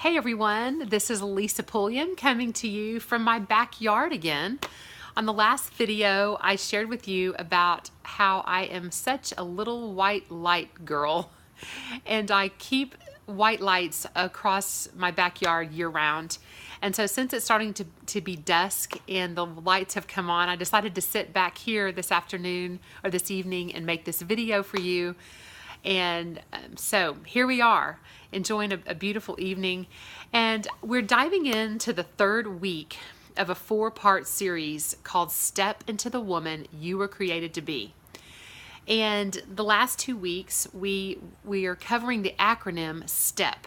Hey everyone, this is Lisa Pulliam coming to you from my backyard again. On the last video, I shared with you about how I am such a little white light girl, and I keep white lights across my backyard year round. And so since it's starting to be dusk and the lights have come on, I decided to sit back here this afternoon or this evening and make this video for you. And so here we are, enjoying a beautiful evening. And we're diving into the third week of a 4-part series called Step into the Woman You Were Created to Be. And the last 2 weeks, we are covering the acronym STEP.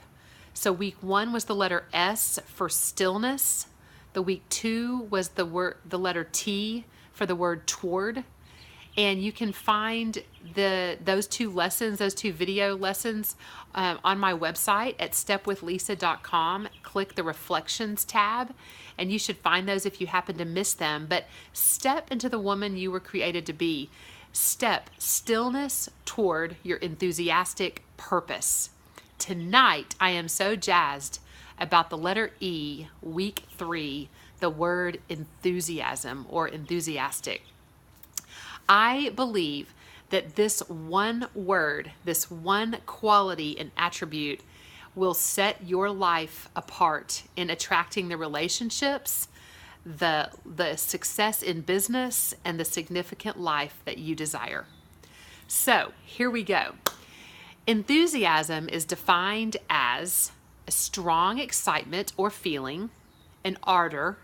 So week 1 was the letter S for stillness. The week 2 was the letter T for the word toward. And you can find those two video lessons on my website at stepwithlisa.com. Click the Reflections tab, and you should find those if you happen to miss them. But step into the woman you were created to be. Step stillness toward your enthusiastic purpose. Tonight, I am so jazzed about the letter E, week 3, the word enthusiasm or enthusiastic. I believe that this one word, this one quality and attribute will set your life apart in attracting the relationships, the success in business, and the significant life that you desire. So here we go. Enthusiasm is defined as a strong excitement or feeling, an ardor,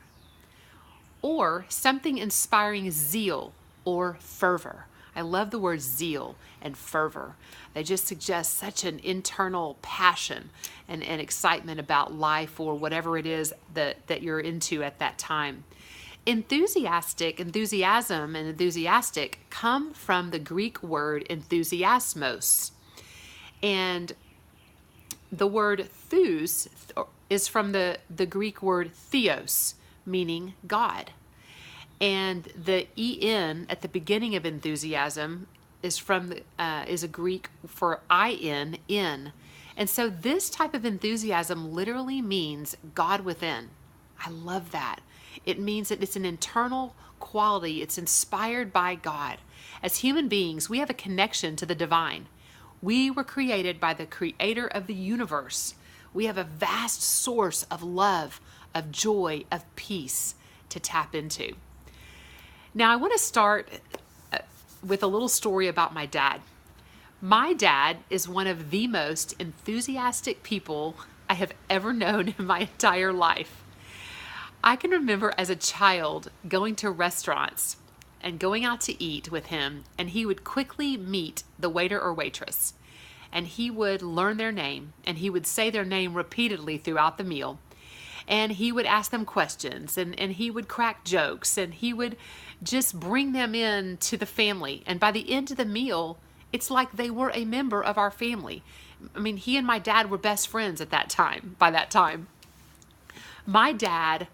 or something inspiring zeal or fervor. I love the word zeal and fervor. They just suggest such an internal passion and excitement about life or whatever it is that you're into at that time. Enthusiasm and enthusiastic come from the Greek word enthusiasmos. And the word thous is from the Greek word theos, meaning God. And the en at the beginning of enthusiasm is a Greek for in. And so this type of enthusiasm literally means God within. I love that. It means that it's an internal quality. It's inspired by God. As human beings, we have a connection to the divine. We were created by the creator of the universe. We have a vast source of love, of joy, of peace to tap into. Now, I want to start with a little story about my dad. My dad is one of the most enthusiastic people I have ever known in my entire life. I can remember as a child going to restaurants and going out to eat with him, and he would quickly meet the waiter or waitress, and he would learn their name, and he would say their name repeatedly throughout the meal. And he would ask them questions, and he would crack jokes, and he would just bring them in to the family. And by the end of the meal, it's like they were a member of our family. I mean, he and my dad were best friends by that time. My dad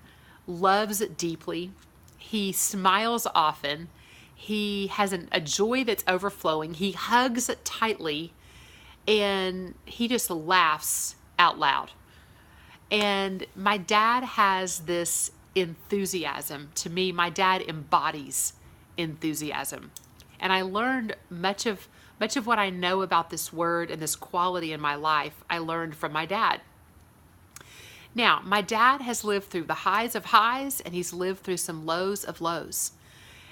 loves deeply. He smiles often. He has a joy that's overflowing. He hugs tightly, and he just laughs out loud. And my dad has this enthusiasm. To me, my dad embodies enthusiasm. And I learned much of what I know about this word and this quality in my life, I learned from my dad. Now, my dad has lived through the highs of highs, and he's lived through some lows of lows.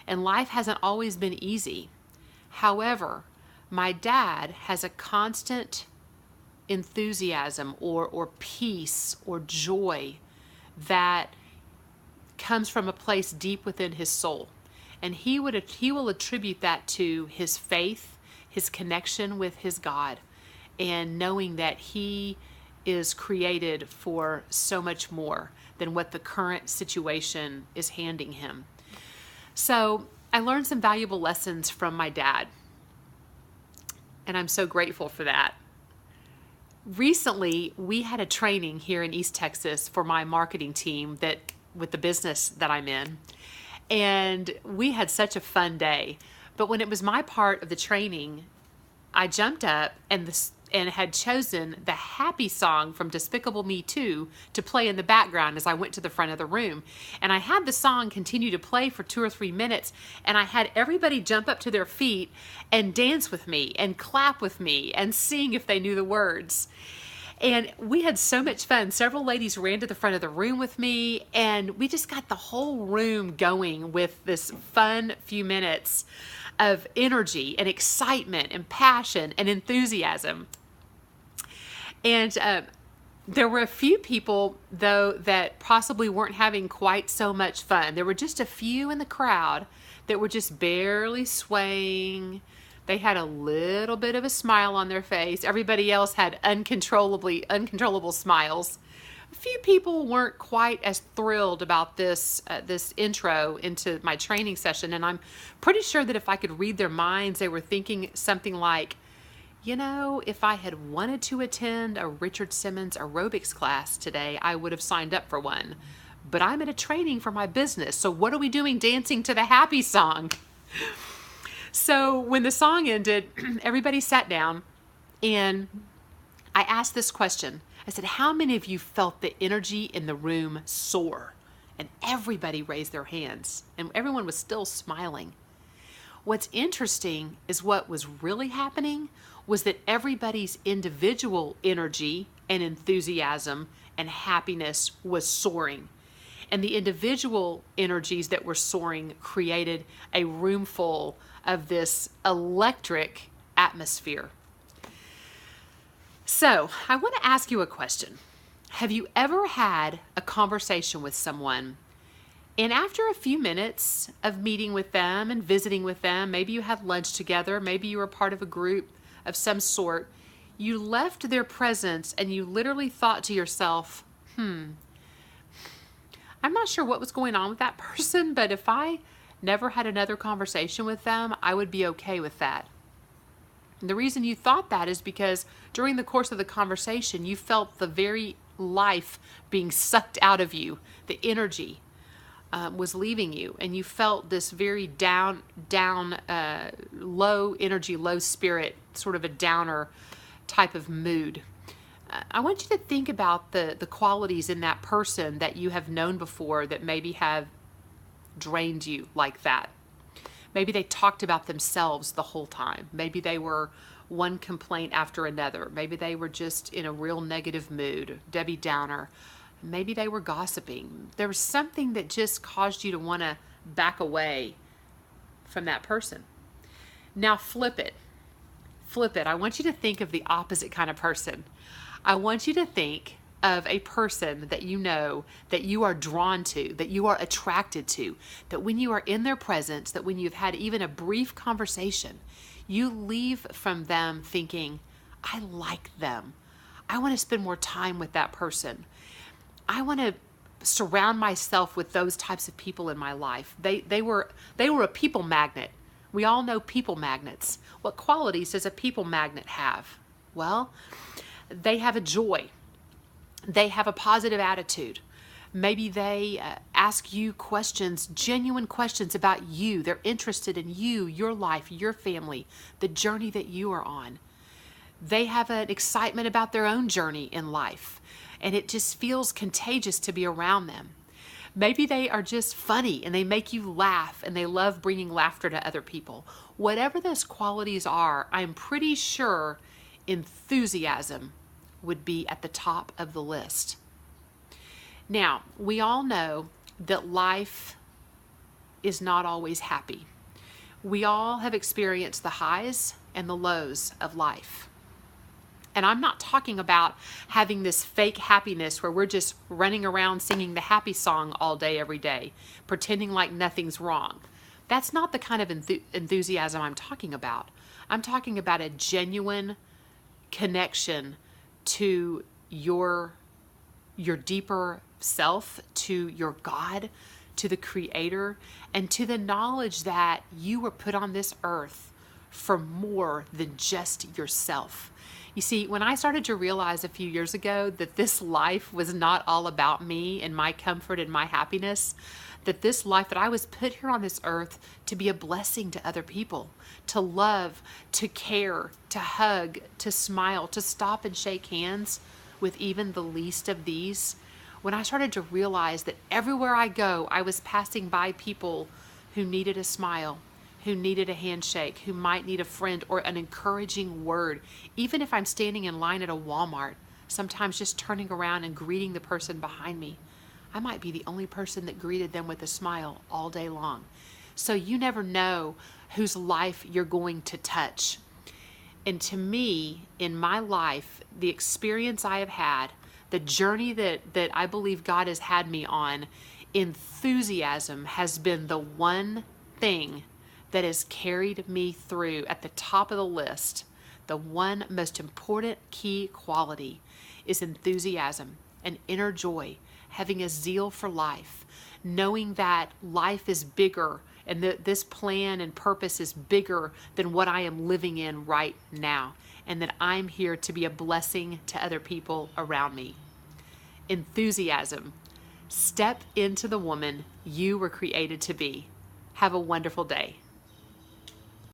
And life hasn't always been easy. However, my dad has a constant enthusiasm or peace or joy that comes from a place deep within his soul. And he will attribute that to his faith, his connection with his God, and knowing that he is created for so much more than what the current situation is handing him. So I learned some valuable lessons from my dad, and I'm so grateful for that. Recently, we had a training here in East Texas for my marketing team with the business that I'm in, and we had such a fun day. But when it was my part of the training, I jumped up and and had chosen the happy song from Despicable Me 2 to play in the background as I went to the front of the room. And I had the song continue to play for 2 or 3 minutes, and I had everybody jump up to their feet and dance with me and clap with me and sing if they knew the words. And we had so much fun. Several ladies ran to the front of the room with me, and we just got the whole room going with this fun few minutes of energy and excitement and passion and enthusiasm. And there were a few people, though, that possibly weren't having quite so much fun. There were just a few in the crowd that were just barely swaying. They had a little bit of a smile on their face. Everybody else had uncontrollable smiles. A few people weren't quite as thrilled about this intro into my training session, and I'm pretty sure that if I could read their minds, they were thinking something like, you know, if I had wanted to attend a Richard Simmons aerobics class today, I would have signed up for one. But I'm at a training for my business, so what are we doing dancing to the happy song? So when the song ended, everybody sat down, and I asked this question. I said, how many of you felt the energy in the room soar? And everybody raised their hands, and everyone was still smiling. What's interesting is what was really happening was that everybody's individual energy and enthusiasm and happiness was soaring. And the individual energies that were soaring created a room full of this electric atmosphere. So I want to ask you a question. Have you ever had a conversation with someone, and after a few minutes of meeting with them and visiting with them, maybe you had lunch together, maybe you were part of a group of some sort, you left their presence and you literally thought to yourself, I'm not sure what was going on with that person, but if I never had another conversation with them, I would be okay with that. And the reason you thought that is because during the course of the conversation, you felt the very life being sucked out of you. The energy was leaving you, and you felt this very down, low energy, low spirit, sort of a downer type of mood. I want you to think about the qualities in that person that you have known before that maybe have drained you like that. Maybe they talked about themselves the whole time. Maybe they were one complaint after another. Maybe they were just in a real negative mood, Debbie Downer. Maybe they were gossiping. There was something that just caused you to want to back away from that person. Now flip it. Flip it. I want you to think of the opposite kind of person. I want you to think of a person that you know, that you are drawn to, that you are attracted to, that when you are in their presence, that when you've had even a brief conversation, you leave from them thinking, I like them. I want to spend more time with that person. I want to surround myself with those types of people in my life. They were a people magnet. We all know people magnets. What qualities does a people magnet have? Well, they have a joy. They have a positive attitude. Maybe they ask you questions, genuine questions about you. They're interested in you, your life, your family, the journey that you are on. They have an excitement about their own journey in life, and it just feels contagious to be around them. Maybe they are just funny and they make you laugh, and they love bringing laughter to other people. Whatever those qualities are, I'm pretty sure enthusiasm would be at the top of the list. Now, we all know that life is not always happy. We all have experienced the highs and the lows of life. And I'm not talking about having this fake happiness where we're just running around singing the happy song all day, every day, pretending like nothing's wrong. That's not the kind of enthusiasm I'm talking about. I'm talking about a genuine connection to your deeper self, to your God, to the Creator, and to the knowledge that you were put on this earth for more than just yourself. You see, when I started to realize a few years ago that this life was not all about me and my comfort and my happiness, that this life, that I was put here on this earth to be a blessing to other people, to love, to care, to hug, to smile, to stop and shake hands with even the least of these. When I started to realize that everywhere I go, I was passing by people who needed a smile, who needed a handshake, who might need a friend or an encouraging word. Even if I'm standing in line at a Walmart, sometimes just turning around and greeting the person behind me. I might be the only person that greeted them with a smile all day long. So you never know whose life you're going to touch. And to me, in my life, the experience I have had, the journey that I believe God has had me on, enthusiasm has been the one thing that has carried me through at the top of the list. The one most important key quality is enthusiasm, an inner joy, having a zeal for life, knowing that life is bigger and that this plan and purpose is bigger than what I am living in right now, and that I'm here to be a blessing to other people around me. Enthusiasm. Step into the woman you were created to be. Have a wonderful day.